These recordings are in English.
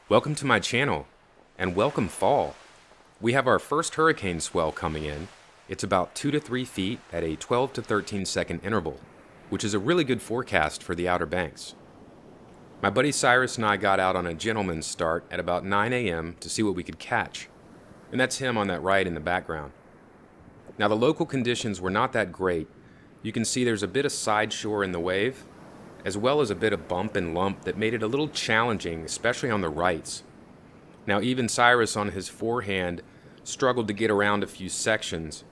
Welcome to my channel, and welcome fall. We have our first hurricane swell coming in. It's about 2 to 3 feet at a 12 to 13 second interval, which is a really good forecast for the Outer Banks. My buddy Cyrus and I got out on a gentleman's start at about 9 a.m. to see what we could catch, and that's him on that right in the background. Now the local conditions were not that great. You can see there's a bit of side shore in the wave, as well as a bit of bump and lump that made it a little challenging, especially on the rights. Now even Cyrus on his forehand struggled to get around a few sections.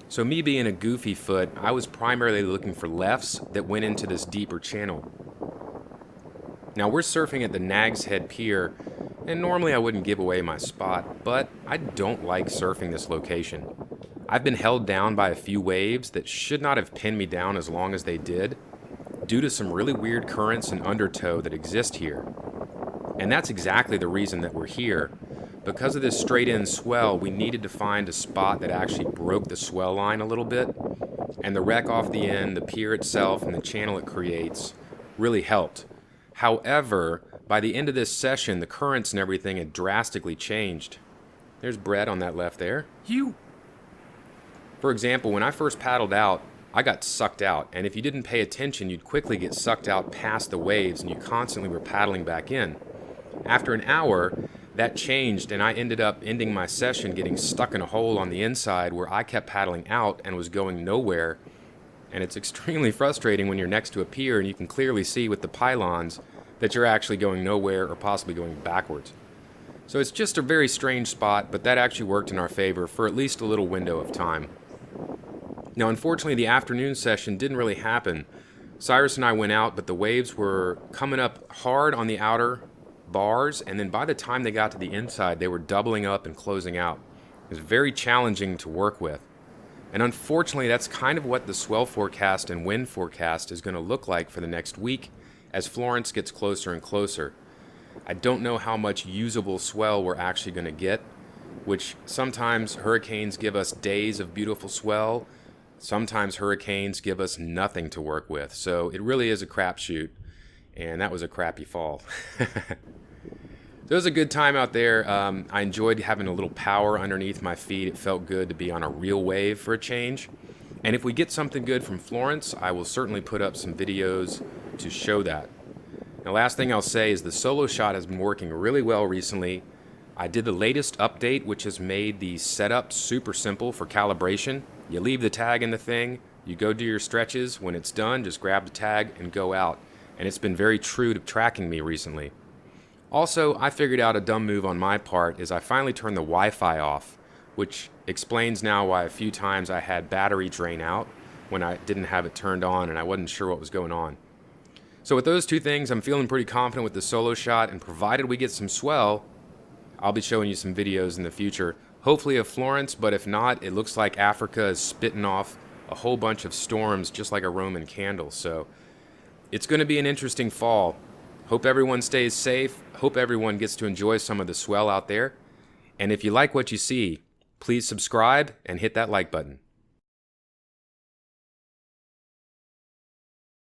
So me being a goofy foot, I was primarily looking for lefts that went into this deeper channel. Now we're surfing at the Nags Head Pier, and normally I wouldn't give away my spot, but I don't like surfing this location. I've been held down by a few waves that should not have pinned me down as long as they did, due to some really weird currents and undertow that exist here. And that's exactly the reason that we're here. Because of this straight-in swell, we needed to find a spot that actually broke the swell line a little bit, and the wreck off the end, the pier itself, and the channel it creates really helped. However, by the end of this session, the currents and everything had drastically changed. There's Brett on that left there. For example, when I first paddled out, I got sucked out, and if you didn't pay attention, you'd quickly get sucked out past the waves, and you constantly were paddling back in. After an hour, that changed, and I ended up ending my session getting stuck in a hole on the inside where I kept paddling out and was going nowhere. And it's extremely frustrating when you're next to a pier and you can clearly see with the pylons that you're actually going nowhere or possibly going backwards. So it's just a very strange spot, but that actually worked in our favor for at least a little window of time. Now, unfortunately, the afternoon session didn't really happen. Cyrus and I went out, but the waves were coming up hard on the outer bars, and then by the time they got to the inside, they were doubling up and closing out. It was very challenging to work with. And unfortunately, that's kind of what the swell forecast and wind forecast is going to look like for the next week as Florence gets closer and closer. I don't know how much usable swell we're actually going to get, which sometimes hurricanes give us days of beautiful swell. Sometimes hurricanes give us nothing to work with, so it really is a crapshoot, and that was a crappy fall. So it was a good time out there. I enjoyed having a little power underneath my feet. It felt good to be on a real wave for a change. And if we get something good from Florence, I will certainly put up some videos to show that. The last thing I'll say is the Soloshot has been working really well recently. I did the latest update, which has made the setup super simple for calibration. You leave the tag in the thing, you go do your stretches. When it's done, just grab the tag and go out. And it's been very true to tracking me recently. Also, I figured out a dumb move on my part is I finally turned the Wi-Fi off, which explains now why a few times I had battery drain out when I didn't have it turned on and I wasn't sure what was going on. So with those two things, I'm feeling pretty confident with the Soloshot, and provided we get some swell, I'll be showing you some videos in the future, hopefully of Florence, but if not, it looks like Africa is spitting off a whole bunch of storms just like a Roman candle. So it's going to be an interesting fall. Hope everyone stays safe. Hope everyone gets to enjoy some of the swell out there. And if you like what you see, please subscribe and hit that like button.